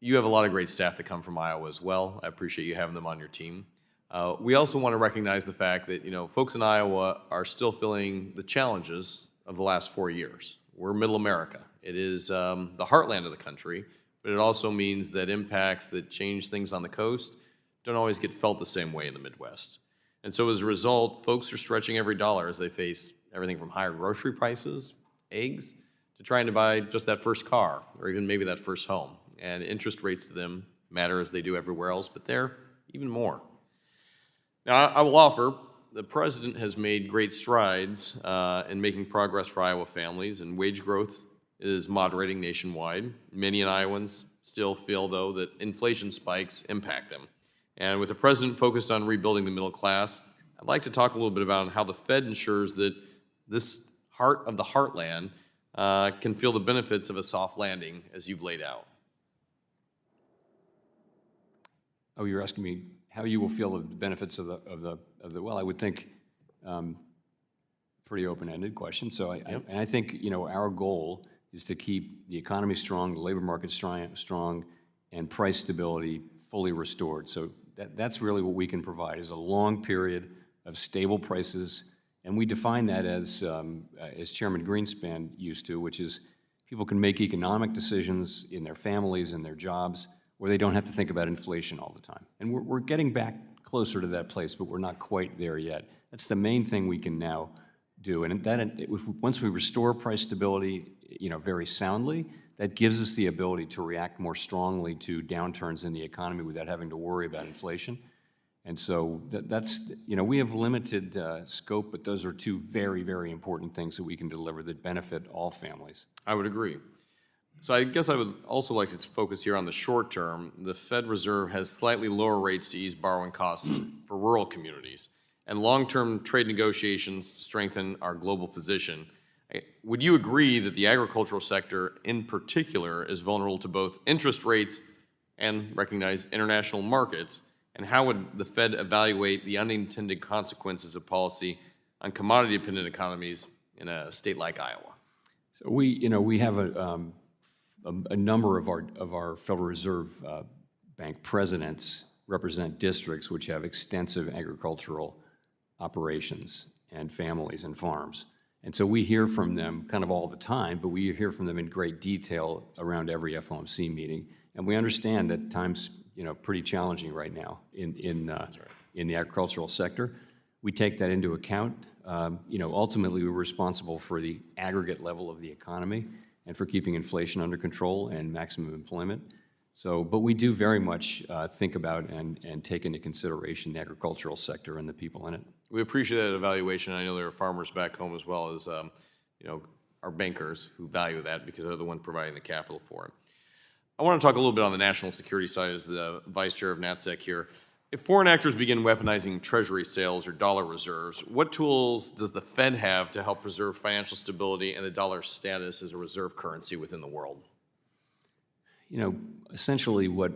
You have a lot of great staff that come from Iowa as well. I appreciate you having them on your team. We also want to recognize the fact that, folks in Iowa are still feeling the challenges of the last 4 years. We're middle America. It is the heartland of the country, but it also means that impacts that change things on the coast don't always get felt the same way in the Midwest. And so as a result, folks are stretching every dollar as they face everything from higher grocery prices, eggs, to trying to buy just that first car or even maybe that first home. And interest rates to them matter as they do everywhere else, but they're even more. Now, I will offer, the president has made great strides in making progress for Iowa families, and wage growth is moderating nationwide. Many Iowans still feel, though, that inflation spikes impact them. And with the president focused on rebuilding the middle class, I'd like to talk a little bit about how the Fed ensures that this heart of the heartland can feel the benefits of a soft landing as you've laid out. Oh, you're asking me how you will feel the benefits of the well, I would think pretty open-ended question. So I think, our goal is to keep the economy strong, the labor market strong, and price stability fully restored. So that's really what we can provide, is a long period of stable prices. And we define that as Chairman Greenspan used to, which is people can make economic decisions in their families and their jobs where they don't have to think about inflation all the time. And we're getting back closer to that place, but we're not quite there yet. That's the main thing we can now do. And once we restore price stability, very soundly, that gives us the ability to react more strongly to downturns in the economy without having to worry about inflation. And so that's, we have limited scope, but those are two very, very important things that we can deliver that benefit all families. I would agree. So I guess I would also like to focus here on the short term. The Fed Reserve has slightly lower rates to ease borrowing costs for rural communities, and long-term trade negotiations to strengthen our global position. Would you agree that the agricultural sector in particular is vulnerable to both interest rates and recognize international markets? And how would the Fed evaluate the unintended consequences of policy on commodity-dependent economies in a state like Iowa? So we have a number of our Federal Reserve Bank presidents represent districts which have extensive agricultural operations and families and farms. And so we hear from them kind of all the time, but we hear from them in great detail around every FOMC meeting. And we understand that times, pretty challenging right now in the agricultural sector. We take that into account. Ultimately, we're responsible for the aggregate level of the economy and for keeping inflation under control and maximum employment. So, but we do very much think about and take into consideration the agricultural sector and the people in it. We appreciate that evaluation. I know there are farmers back home as well as, our bankers who value that because they're the ones providing the capital for it. I want to talk a little bit on the national security side as the vice chair of NATSEC here. If foreign actors begin weaponizing treasury sales or dollar reserves, what tools does the Fed have to help preserve financial stability and the dollar's status as a reserve currency within the world? Essentially what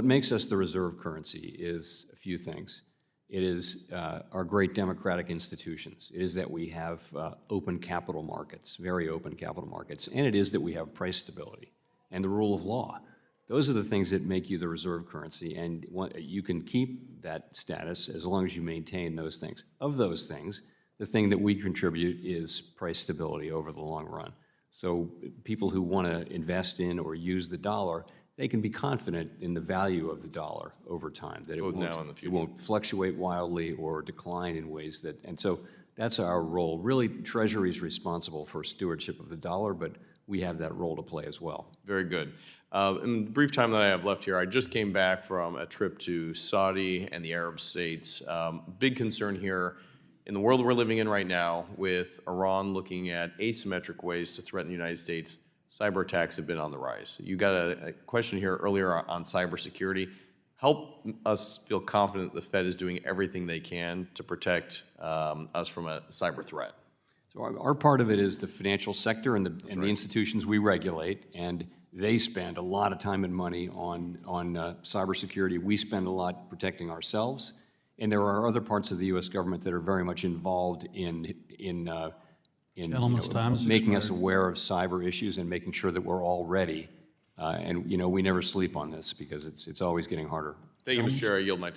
makes us the reserve currency is a few things. It is our great democratic institutions. It is that we have open capital markets, very open capital markets, and it is that we have price stability and the rule of law. Those are the things that make you the reserve currency, and you can keep that status as long as you maintain those things. Of those things, the thing that we contribute is price stability over the long run. So people who want to invest in or use the dollar, they can be confident in the value of the dollar over time, that it won't fluctuate wildly or decline in ways that, and so that's our role. Really, Treasury is responsible for stewardship of the dollar, but we have that role to play as well. Very good. In the brief time that I have left here, I just came back from a trip to Saudi and the Arab states. Big concern here in the world we're living in right now with Iran looking at asymmetric ways to threaten the United States. Cyber attacks have been on the rise. You got a question here earlier on cybersecurity. Help us feel confident the Fed is doing everything they can to protect us from a cyber threat. So our part of it is the financial sector and the institutions we regulate, and they spend a lot of time and money on cybersecurity. We spend a lot protecting ourselves, and there are other parts of the U.S. government that are very much involved in making us aware of cyber issues and making sure that we're all ready And, you know, we never sleep on this because it's always getting harder. Thank you, Mr. Chair. I yield my time.